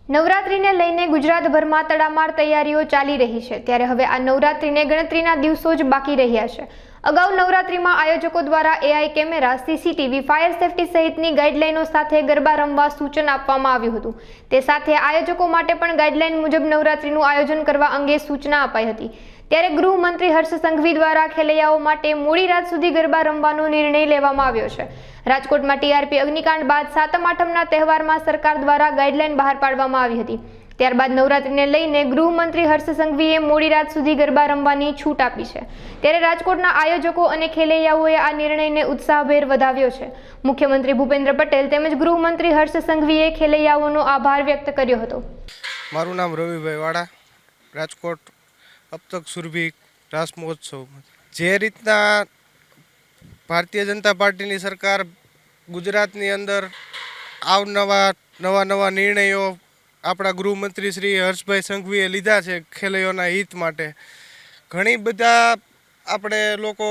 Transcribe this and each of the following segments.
નવરાત્રીને લઈને ગુજરાતભરમાં તડામાર તૈયારીઓ ચાલી રહી છે ત્યારે હવે આ નવરાત્રીને ગણતરીના દિવસો જ બાકી રહ્યા છે। અગાઉ નવરાત્રીમાં આયોજકો દ્વારા AI camera, CCTV, fire safety સહિતની ગાઈડલાઈનો સાથે ગરબા રમવા સૂચન આપવામાં આવ્યું હતું। તે સાથે આયોજકો માટે પણ ગાઈડલાઈન મુજબ નવરાત્રીનું આયોજન કરવા અંગે સૂચના અપાઈ હતી। ત્યારે ગૃહમંત્રી હર્ષ સંઘવી દ્વારા ખેલૈયાઓ માટે મોડી રાત સુધી ગરબા રમવાનો નિર્ણય લેવામાં આવ્યો છે। રાજકોટમાં ટીઆરપી અગ્નિકાંડ બાદ સાતમ આઠમના તહેવારમાં સરકાર દ્વારા ગાઈડલાઈન બહાર પાડવામાં આવી હતી। ત્યારબાદ નવરાત્રીને લઈને ગૃહમંત્રી હર્ષ સંઘવીએ મોડી રાત સુધી ગરબા રમવાની છૂટ આપી છે। ત્યારે રાજકોટના આયોજકો અને ખેલૈયાઓએ આ નિર્ણયને ઉત્સાહભેર વધાવ્યો છે। મુખ્યમંત્રી ભૂપેન્દ્ર પટેલ તેમજ ગૃહમંત્રી હર્ષ સંઘવીએ ખેલૈયાઓનો આભાર વ્યક્ત કર્યો હતો। મારું નામ રવિભાઈ વાડા, રાજકોટ अब तक सुरभि रास महोत्सव जे रीतना भारतीय जनता पार्टी ની સરકાર ગુજરાતની અંદર નવા નવા નિર્ણયો આપણા ગૃહમંત્રી શ્રી હર્ષભાઈ સંઘવીએ લીધા છે ખેલૈયાઓના હિત માટે। ઘણી બધા આપણે લોકો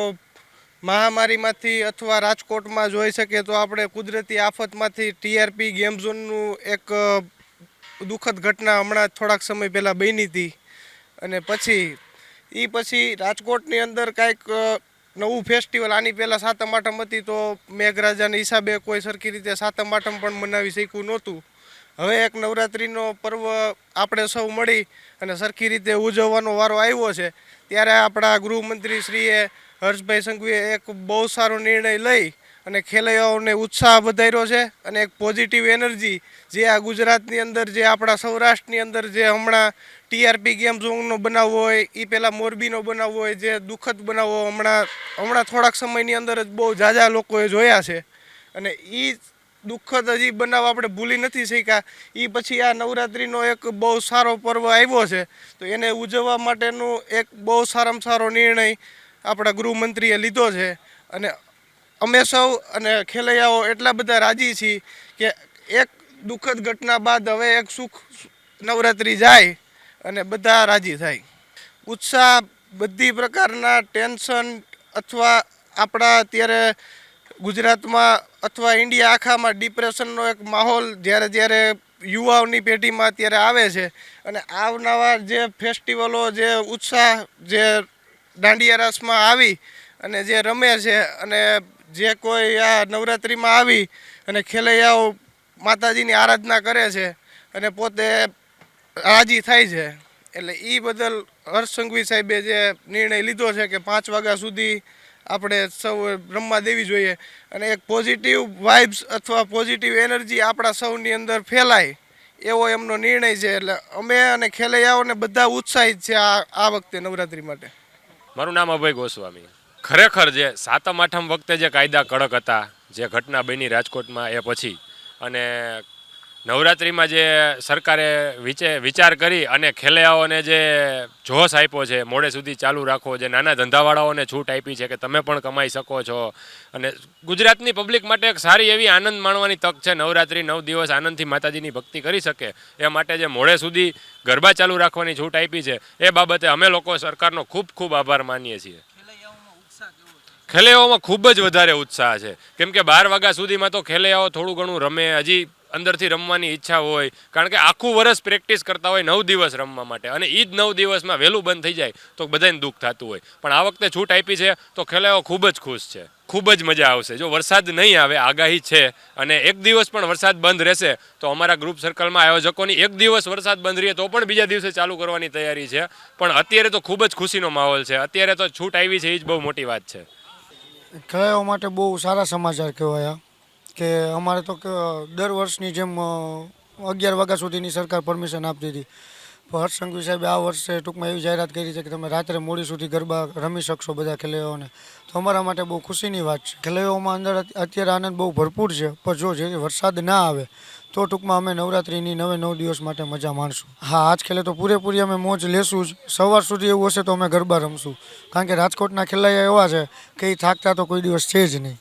મહામારીમાંથી અથવા રાજકોટમાં જોઈ શકીએ તો આપણે કુદરતી આફતમાંથી ટીઆરપી ગેમ ઝોનનું એક દુઃખદ ઘટના હમણાં થોડાક સમય પહેલાં બની હતી અને પછી રાજકોટની અંદર કાંઈક નવું ફેસ્ટિવલ આની પહેલાં સાતમ આઠમ હતી તો મેઘરાજાના હિસાબે કોઈ સરખી રીતે સાતમ આઠમ પણ મનાવી શક્યું નહોતું। હવે એક નવરાત્રિનો પર્વ આપણે સૌ મળી અને સરખી રીતે ઉજવવાનો વારો આવ્યો છે। ત્યારે આપણા ગૃહમંત્રી શ્રીએ હર્ષભાઈ સંઘવીએ એક બહુ સારો નિર્ણય લઈ અને ખેલૈયાઓને ઉત્સાહ વધાર્યો છે અને એક પોઝિટિવ એનર્જી જે આ ગુજરાતની અંદર જે આપણા સૌરાષ્ટ્રની અંદર જે હમણાં ટીઆરપી ગેમ ઝોનનો બનાવવો હોય એ પહેલાં મોરબીનો બનાવવો હોય જે દુઃખદ બનાવવો હમણાં થોડાક સમયની અંદર જ બહુ ઝાઝા લોકોએ જોયા છે અને એ દુઃખદ હજી બનાવ આપણે ભૂલી નથી શક્યા। એ પછી આ નવરાત્રિનો એક બહુ સારો પર્વ આવ્યો છે તો એને ઉજવવા માટેનું એક બહુ સારામાં સારો નિર્ણય આપણા ગૃહમંત્રીએ લીધો છે અને અમે સૌ અને ખેલૈયાઓ એટલા બધા રાજી છીએ કે એક દુઃખદ ઘટના બાદ હવે એક સુખ નવરાત્રિ જાય અને બધા રાજી થાય। ઉત્સાહ બધી પ્રકારના ટેન્શન અથવા આપણા અત્યારે ગુજરાતમાં અથવા ઇન્ડિયા આખામાં ડિપ્રેશનનો એક માહોલ જ્યારે યુવાઓની પેઢીમાં અત્યારે આવે છે અને આવનારા જે ફેસ્ટિવલો જે ઉત્સાહ જે દાંડિયા રાસમાં આવી અને જે રમે છે અને જે કોઈ આ નવરાત્રિમાં આવી અને ખેલૈયાઓ માતાજીની આરાધના કરે છે અને પોતે રાજી થાય છે એટલે એ બદલ હર્ષ સંઘવી સાહેબે જે નિર્ણય લીધો છે કે 5 વાગ્યા સુધી આપણે સૌ રમવા દેવી જોઈએ અને એક પોઝિટિવ વાઇબ્સ અથવા પોઝિટિવ એનર્જી આપણા સૌની અંદર ફેલાય એવો એમનો નિર્ણય છે। એટલે અમે અને ખેલૈયાઓને બધા ઉત્સાહિત છે આ વખતે નવરાત્રિ માટે। મારું નામ અભય ગોસ્વામી। ખરેખર જે સાતમ આઠમ વખતે જે કાયદા કડક હતા, જે ઘટના બની રાજકોટમાં એ પછી અને નવરાત્રિમાં જે સરકારે વિચાર કરી અને ખેલૈયાઓને જે જોશ આપ્યો છે મોડે સુધી ચાલુ રાખો, જે નાના ધંધાવાળાઓને છૂટ આપી છે કે તમે પણ કમાઈ શકો છો અને ગુજરાતની પબ્લિક માટે એક સારી એવી આનંદ માણવાની તક છે। નવરાત્રિ 9 દિવસ આનંદથી માતાજીની ભક્તિ કરી શકે એ માટે જે મોડે સુધી ગરબા ચાલુ રાખવાની છૂટ આપી છે એ બાબતે અમે લોકો સરકારનો ખૂબ ખૂબ આભાર માનીએ છીએ। ખેલૈયાઓમાં ખૂબ જ વધારે ઉત્સાહ છે કેમ કે 12 વાગ્યા સુધીમાં તો ખેલૈયાઓ થોડું ઘણું રમે, હજી અંદરથી રમવાની ઈચ્છા હોય કારણ કે આખું વર્ષ પ્રેક્ટિસ કરતા હોય 9 દિવસ રમવા માટે અને એ જ 9 દિવસમાં વહેલું બંધ થઈ જાય તો બધાને દુઃખ થતું હોય પણ આ વખતે છૂટ આપી છે તો ખેલૈયાઓ ખૂબ જ ખુશ છે, ખૂબ જ મજા આવશે। જો વરસાદ નહીં આવે, આગાહી છે અને એક દિવસ પણ વરસાદ બંધ રહેશે તો અમારા ગ્રુપ સર્કલમાં આયોજકોની એક દિવસ વરસાદ બંધ રહે તો પણ બીજા દિવસે ચાલુ કરવાની તૈયારી છે પણ અત્યારે તો ખૂબ જ ખુશીનો માહોલ છે। અત્યારે તો છૂટ આવી છે એ જ બહુ મોટી વાત છે। ખેલૈયાઓ માટે બહુ સારા સમાચાર કહેવાયા કે અમારે તો દર વર્ષની જેમ 11 વાગ્યા સુધીની સરકાર પરમિશન આપતી હતી પણ હર્ષ સંઘવી સાહેબે આ વર્ષે ટૂંકમાં એવી જાહેરાત કરી છે કે તમે રાત્રે મોડી સુધી ગરબા રમી શકશો બધા ખેલૈયાઓને તો અમારા માટે બહુ ખુશીની વાત છે। ખેલૈયાઓમાં અંદર અત્યારે આનંદ બહુ ભરપૂર છે પણ જો જે વરસાદ ના આવે તો ટૂંકમાં અમે નવરાત્રિની 9 દિવસ માટે મજા માણશું। હા, આજ ખેલે તો પૂરેપૂરી અમે મોજ લેશું જ। સવાર સુધી એવું હશે તો અમે ગરબા રમશું કારણ કે રાજકોટના ખેલૈયા એવા છે કે એ થાકતા તો કોઈ દિવસ છે જ નહીં।